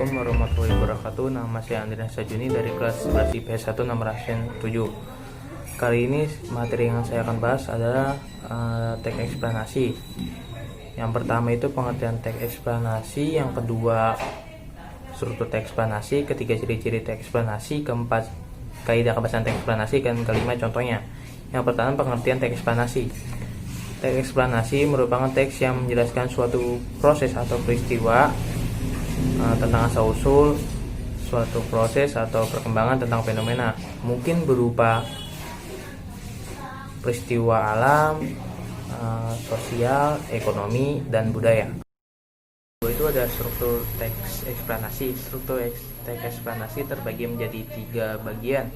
Assalamualaikum warahmatullahi wabarakatuh. Nama saya Andreas Sajuni dari kelas 11 IPS 1 nomor absen 7. Kali ini materi yang saya akan bahas adalah teks eksplanasi. Yang pertama itu pengertian teks eksplanasi, yang kedua struktur teks eksplanasi, ketiga ciri-ciri teks eksplanasi, keempat kaidah kebahasan teks eksplanasi, dan kelima contohnya. Yang pertama pengertian teks eksplanasi. Teks eksplanasi merupakan teks yang menjelaskan suatu proses atau peristiwa tentang asal-usul suatu proses atau perkembangan tentang fenomena, mungkin berupa peristiwa alam, sosial, ekonomi, dan budaya. Itu ada struktur teks eksplanasi. Struktur teks eksplanasi terbagi menjadi 3 bagian.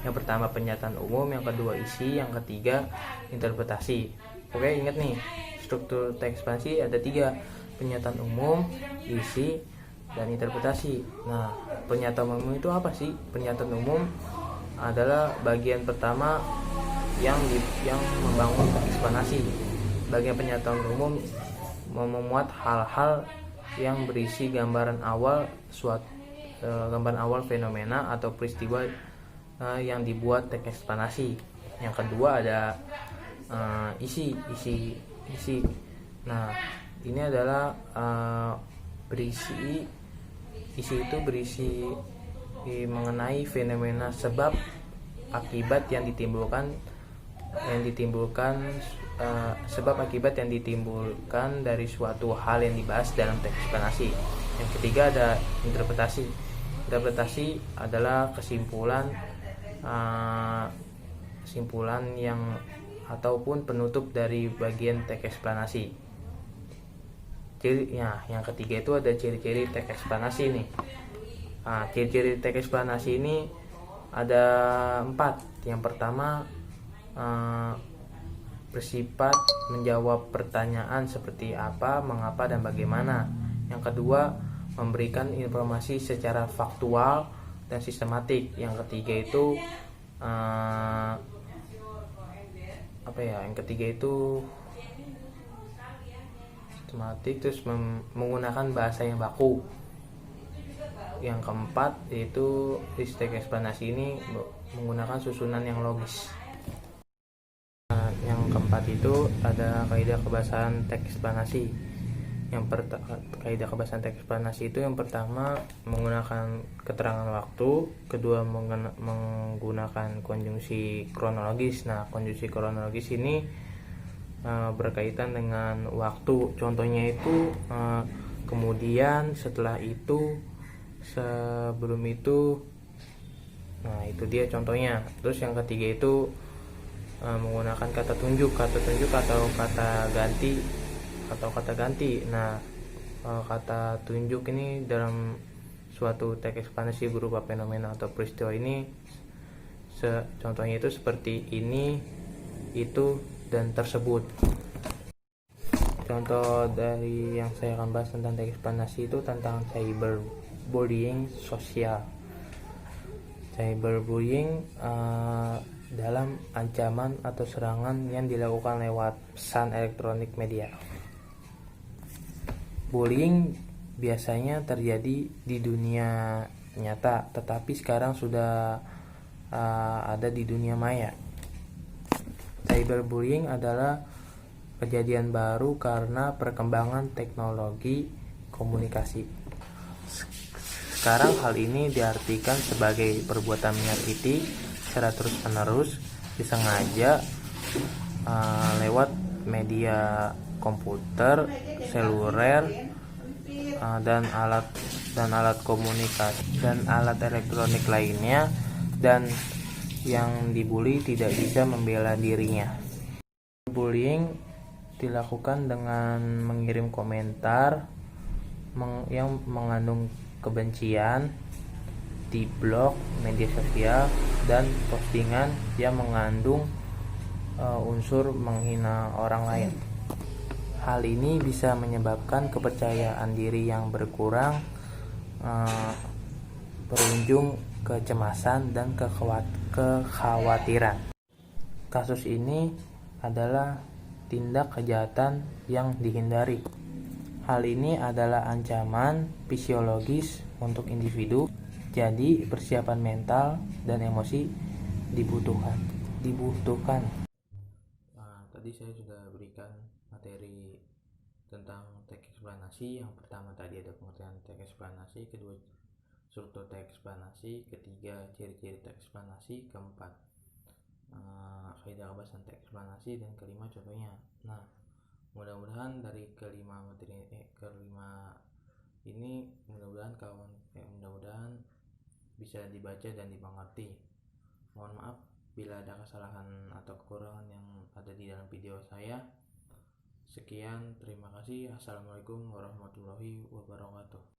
Yang pertama pernyataan umum, yang kedua isi, yang ketiga interpretasi. Oke, ingat nih, struktur teks eksplanasi ada 3: pernyataan umum, isi, dan interpretasi. Nah, pernyataan umum itu apa sih? Pernyataan umum adalah bagian pertama yang membangun eksplanasi. Bagian pernyataan umum memuat hal-hal yang berisi gambaran awal fenomena atau peristiwa yang dibuat teks eksplanasi. Yang kedua ada isi. Nah, ini adalah isi itu berisi mengenai fenomena sebab akibat yang ditimbulkan dari suatu hal yang dibahas dalam teks eksplanasi. Yang ketiga ada interpretasi. Interpretasi adalah kesimpulan yang ataupun penutup dari bagian teks eksplanasi. Yang ketiga itu ada ciri-ciri teks eksplanasi nih. Ciri-ciri teks eksplanasi ini ada 4. Yang pertama bersifat menjawab pertanyaan seperti apa, mengapa, dan bagaimana. Yang kedua memberikan informasi secara faktual dan sistematik. Yang ketiga itu sistematik, terus menggunakan bahasa yang baku. Yang keempat yaitu teks eksplanasi ini menggunakan susunan yang logis. Yang keempat itu ada kaidah kebahasan teks eksplanasi. Kaidah kebahasan teks eksplanasi itu yang pertama menggunakan keterangan waktu, kedua menggunakan konjungsi kronologis. Nah, konjungsi kronologis ini berkaitan dengan waktu. Contohnya itu kemudian, setelah itu, sebelum itu. Nah, itu dia contohnya. Terus yang ketiga itu menggunakan kata tunjuk atau kata ganti. Nah, kata tunjuk ini dalam suatu teks eksplanasi berupa fenomena atau peristiwa ini contohnya itu seperti ini, itu, dan tersebut. Contoh dari yang saya akan bahas tentang teks eksplanasi itu tentang cyberbullying sosial. Cyberbullying dalam ancaman atau serangan yang dilakukan lewat pesan elektronik media. Bullying biasanya terjadi di dunia nyata, tetapi sekarang sudah ada di dunia maya. Cyberbullying adalah kejadian baru karena perkembangan teknologi komunikasi. Sekarang hal ini diartikan sebagai perbuatan menyakiti secara terus-menerus, disengaja lewat media komputer, seluler, dan alat komunikasi dan alat elektronik lainnya, dan yang dibully tidak bisa membela dirinya. Bullying dilakukan dengan mengirim komentar yang mengandung kebencian di blog, media sosial, dan postingan yang mengandung unsur menghina orang lain. Hal ini bisa menyebabkan kepercayaan diri yang berkurang, berujung kecemasan dan kekhawatiran. Kasus ini adalah tindak kejahatan yang dihindari. Hal ini adalah ancaman fisiologis untuk individu, jadi persiapan mental dan emosi dibutuhkan. Nah, tadi saya sudah berikan materi tentang teks eksplanasi. Yang pertama tadi ada pengertian teks eksplanasi, kedua struktur teks eksplanasi, ketiga ciri-ciri teks eksplanasi, keempat kaidah kebahasan teks eksplanasi, dan kelima contohnya. Nah, mudah-mudahan dari kelima ini mudah-mudahan bisa dibaca dan dimengerti. Mohon maaf bila ada kesalahan atau kekurangan yang ada di dalam video saya. Sekian, terima kasih. Assalamualaikum warahmatullahi wabarakatuh.